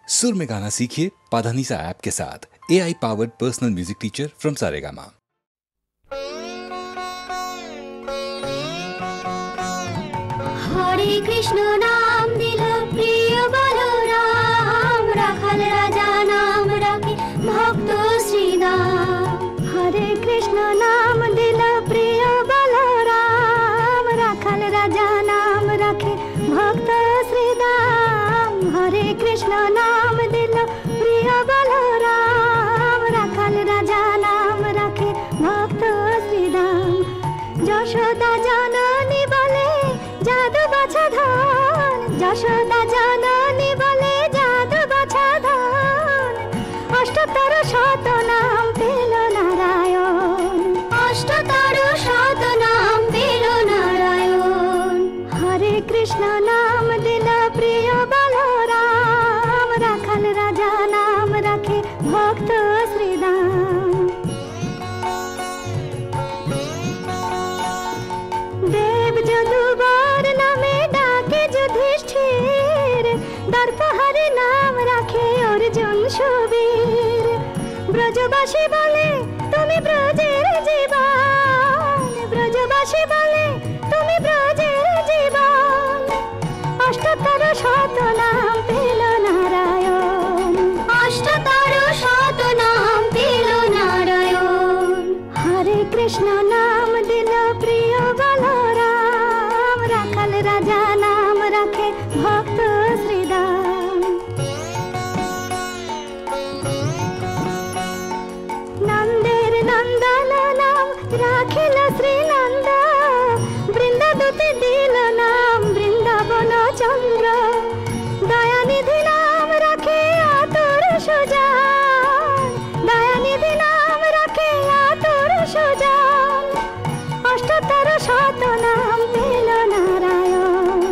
सुर में गाना सीखिए पाधानीसा ऐप के साथ। AI powered personal music teacher from Saregama. हरे कृष्ण नाम दिल प्रिय बलराम, राखल राजा नाम रखे भक्त श्रीदाम। हरे कृष्ण नाम दिल प्रिय बलराम, राखल राजा नाम रखे भक्त श्रीदाम। हरे कृष्ण नाम दिल प्रिय बलराम, राखल राजा नाम रखे भक्त श्रीदाम। যশোদা জননী বলে জাদু বাছা ধন, যশোদা জননী বলে জাদু বাছা ধন। অষ্টতর শত নাম পেল নারায়ণ, অষ্টতর শত নাম পেল নারায়ণ। হরে কৃষ্ণ নাম দিল প্রিয় বলরাম, রাখাল রাজা নাম রাখে ভক্ত শ্রীদাম। দেব যদুবর নামে ডাকে যুধিষ্ঠির, দর্পহারি নাম রাখে অর্জুন সুবীর। ব্রজবাসী বলে তুমি ব্রজের জীবন, ব্রজবাসী বলে তুমি ব্রজের জীবন। অষ্টতর শত নাম পেল নারায়ণ, অষ্টতর শত নাম পেল নারায়ণ। হরে কৃষ্ণ নাম দিল প্রিয় বলরাম, রাখাল রাজা নাম রাখে ভক্ত শ্রীদাম। নন্দের নন্দন নাম রাখিল শ্রীনন্দ, বৃন্দাদূতে দিল নাম বৃন্দাবন চন্দ্র। দয়ানিধি নাম রাখে আতুর সুজান, দয়ানিধি নাম রাখে আতুর সুজান। অষ্টতর শত নাম পেল নারায়ণ,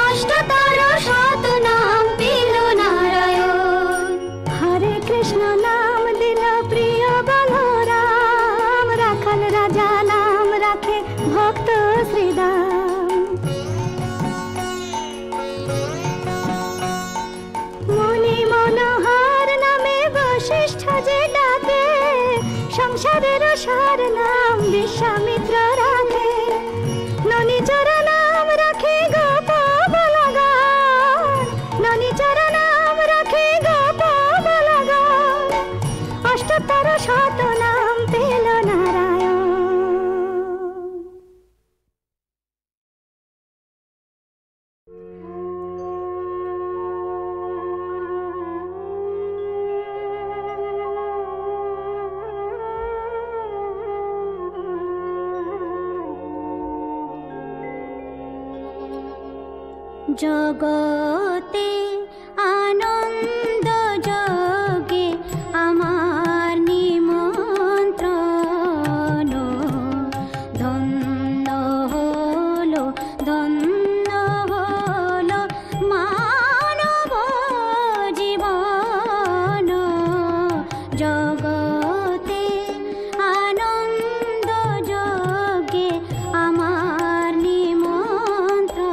অষ্টতর শত নাম পেল নারায়ণ। হরে কৃষ্ণ নাম দিল প্রিয় বলরাম, রাখাল রাজা নাম রাখে ভক্ত শ্রীদাম। মুনি মনোহর নামে বশিষ্ঠ যে ডাকে, সংসারের সার নাম বিশ্বামিত্র রাখে। ননিচর নাম রাখে গোপ বলগান, ননিচর নাম রাখে গোপ বলগান। অষ্টতর শত নাম পেল নারায়ণ। জগতে আনন্দ যোগে আমার নিমন্ত্রণ, ধন্য হলো ধন্য হলো মানব জীবন। জগতে আনন্দ যোগে আমার নিমন্ত্রণ।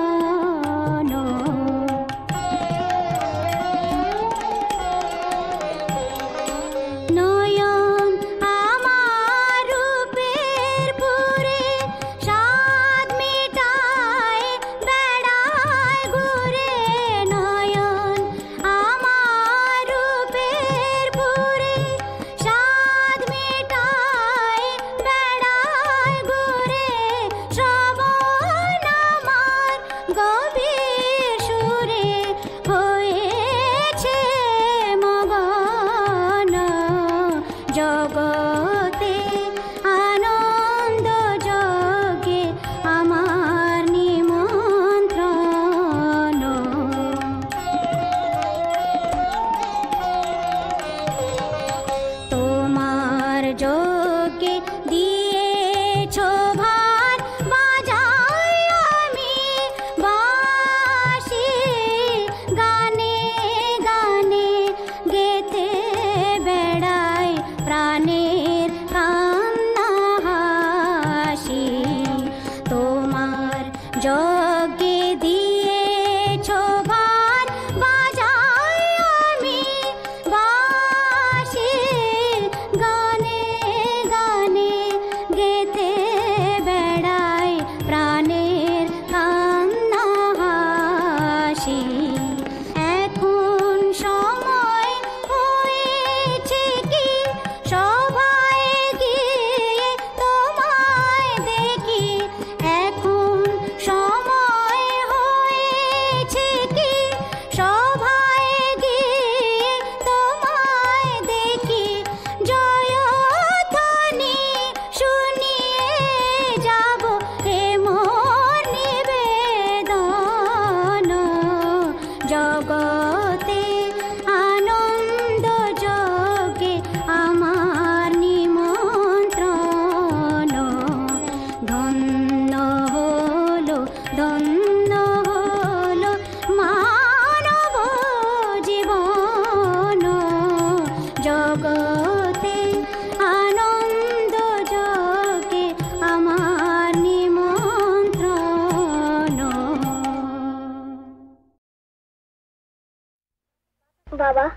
বাবা,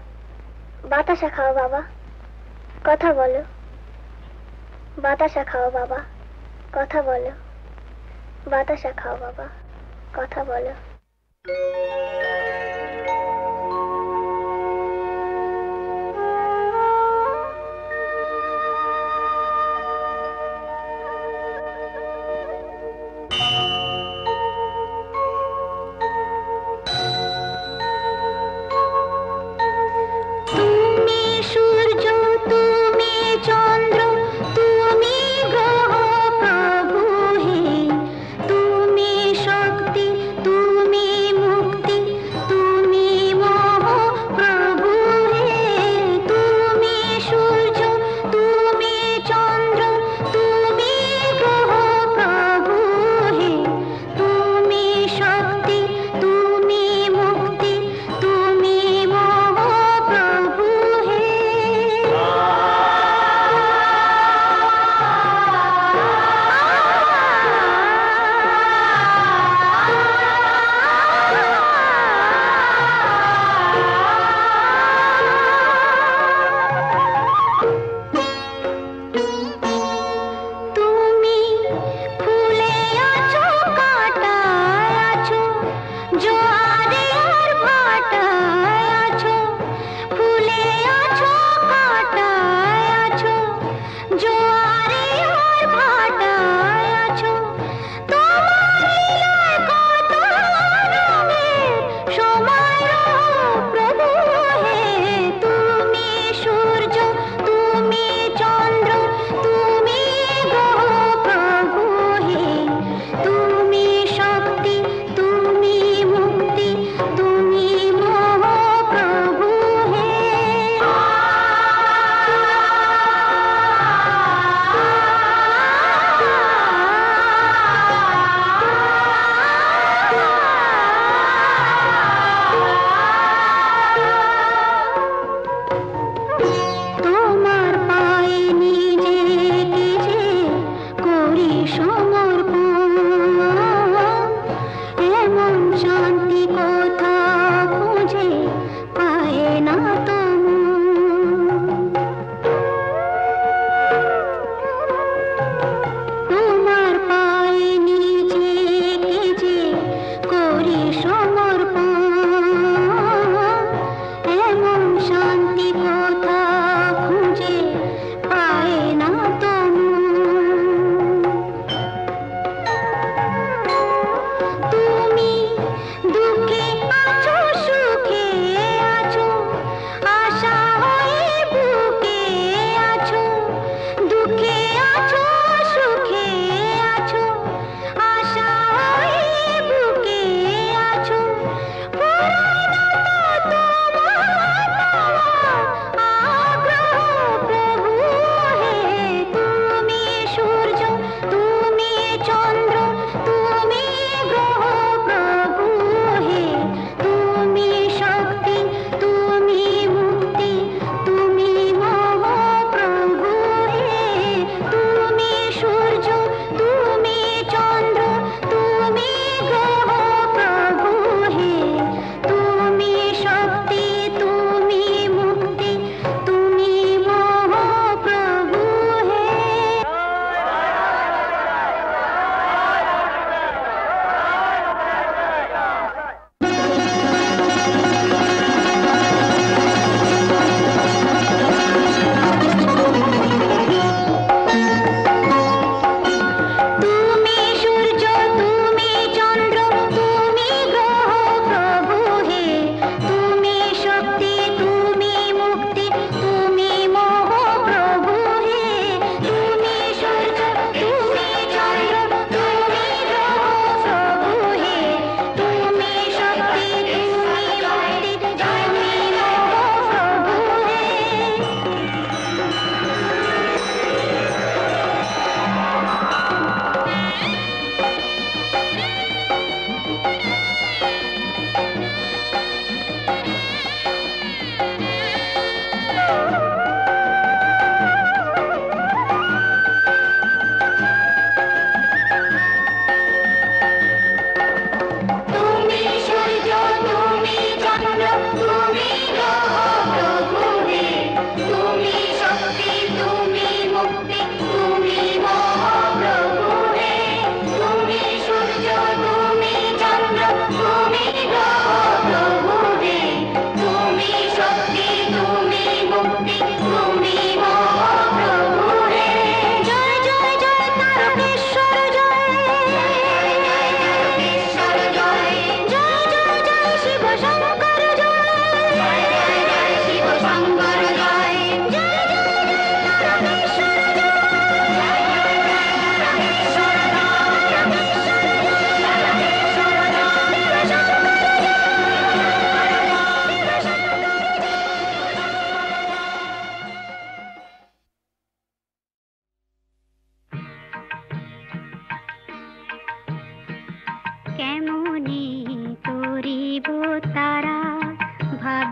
বাতাসা খাও বাবা, কথা বলো। বাতাসা খাও বাবা, কথা বলো। বাতাসা খাও বাবা, কথা বলো।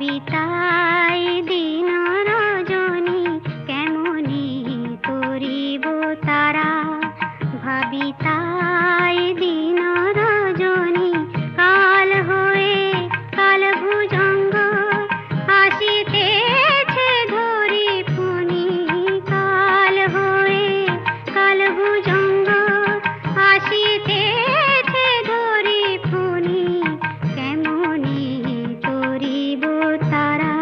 ভাবি তাই দিন রজনী কেমনি করিব তারা ভাবি তাই দিন রজনী কাল হয়ে কাল ভুজঙ্গ আসিতেছে ধরি ফণি কাল হয়ে কাল ভুজঙ্গ আসিতেছে ধরি ফণি কেমনি করিব তারা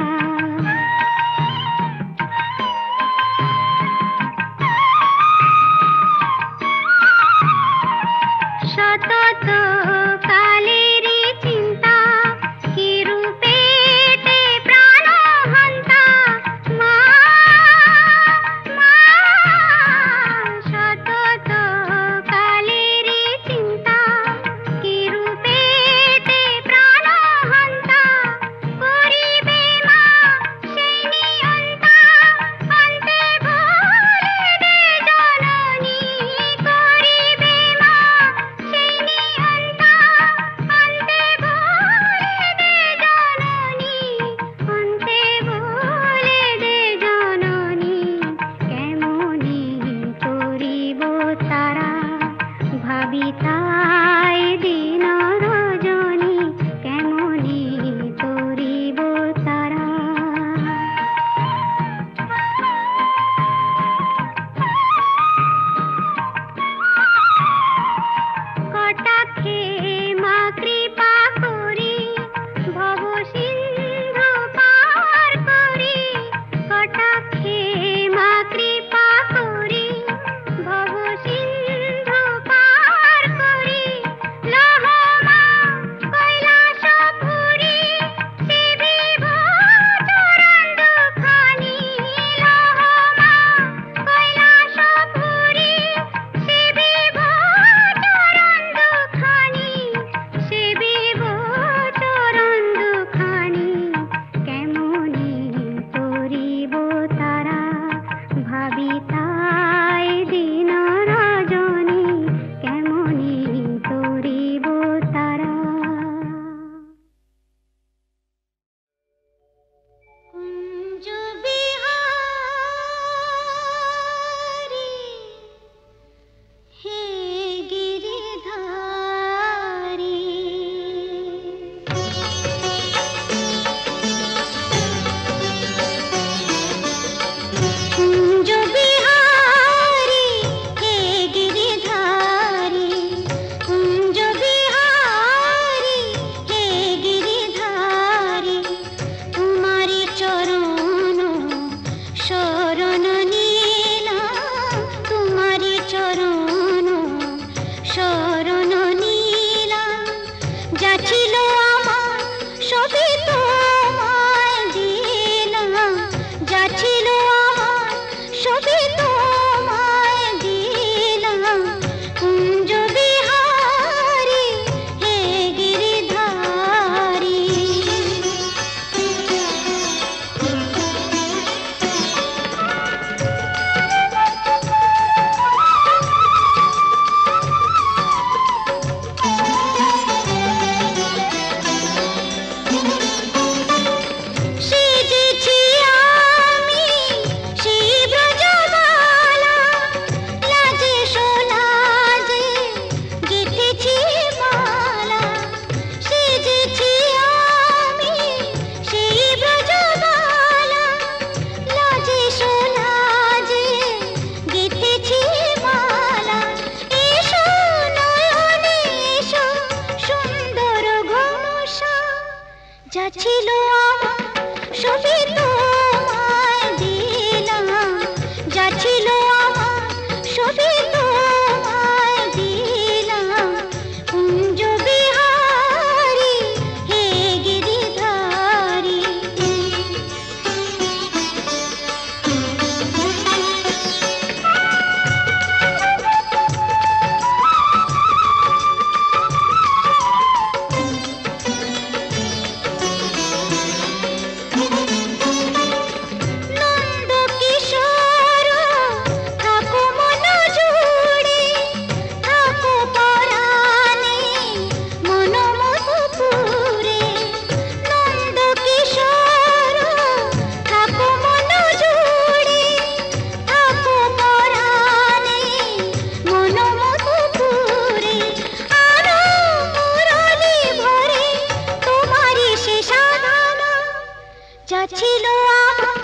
ছিল আমার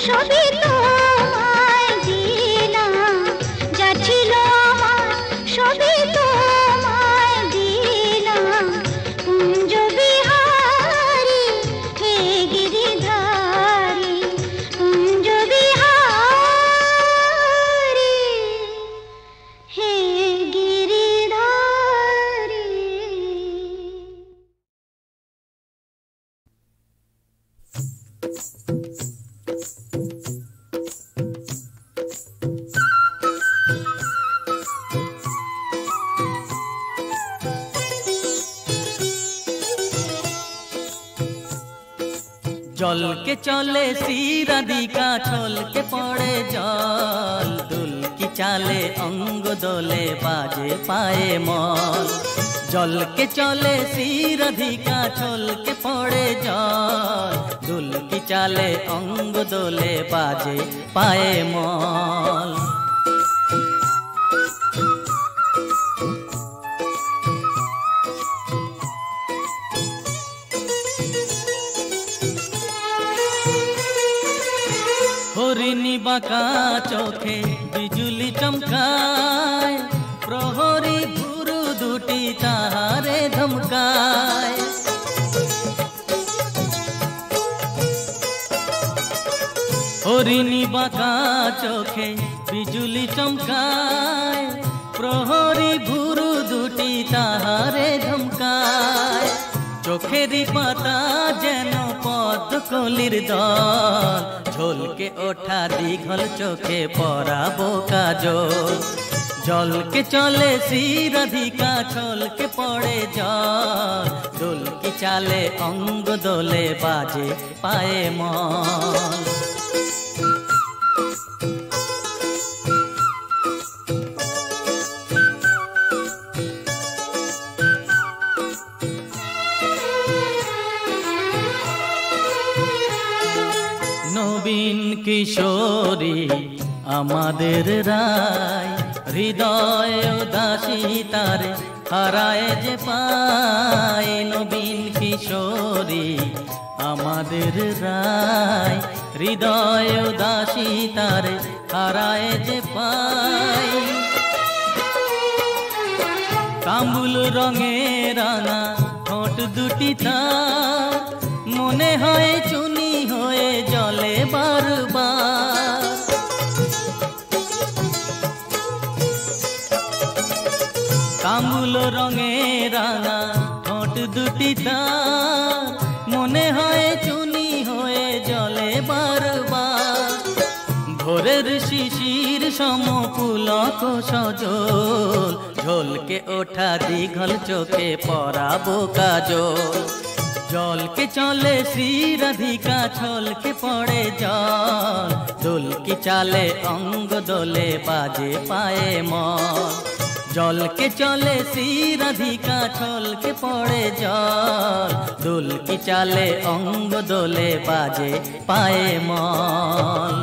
সবই তোমায় দিলাম, যা ছিল আমার সবই তোমায় দিলাম। কুঞ্জ বিহারী হে গিরিধারী, কুঞ্জ বিহারী হে গিরিধারী। জল কে চলে শ্রীরাধিকা, ছল কে পড়ে জল, দুল কি চালে অঙ্গ দোলে বাজে পায়ে মল। জল কে চলে শ্রীরাধিকা, ছল কে পড়ে জল, দুল কি চালে অঙ্গ দোলে বাজে পায়ে মল। হরিণী বাঁকা চোখে বিজুলি চমকায়, প্রহরী ভুরু দুটি তাহারে ধমকায়। হরিণী বাঁকা চোখে বিজুলি চমকায়, প্রহরী ভুরু দুটি তাহারে ধমকায়। চোখেরই পাতা যেন পদ্মকলির দল, ঝলকে ওঠা দীঘল চোখে পরাবো কাজল। জলকে চলে শ্রীরাধিকা, ছলকে পড়ে জল, দোল কি চালে অঙ্গ দোলে বাজে পায়ে মল। নবীন কিশোরী আমাদের রায়, হৃদয় উদাসী তারে হারায় যে পায়। নবীন কিশোরী আমাদের রায়, হৃদয় উদাসী তারে হারায় যে পায়। তাম্বুল রঙে রাঙা ঠোঁট দুটি তার, মনে হয় চুনি হয়ে জলে বারবার। তাম্বুল রঙে রাঙা ঠোঁট দুটি তার, মনে হয় চুনি হয়ে জলে বারবার। ভোরের শিশির সম পুলক সজল, ঝলকে ওঠা দীঘল চোখে পরাবো কাজল। জলকে চলে শ্রীরাধিকা, ছলকে পড়ে জল, দোল কি চালে অঙ্গ দোলে বাজে পায়ে মল। জলকে চলে শ্রীরাধিকা, ছলকে পড়ে জল, দোল কি চালে অঙ্গ দোলে বাজে পায়ে মল।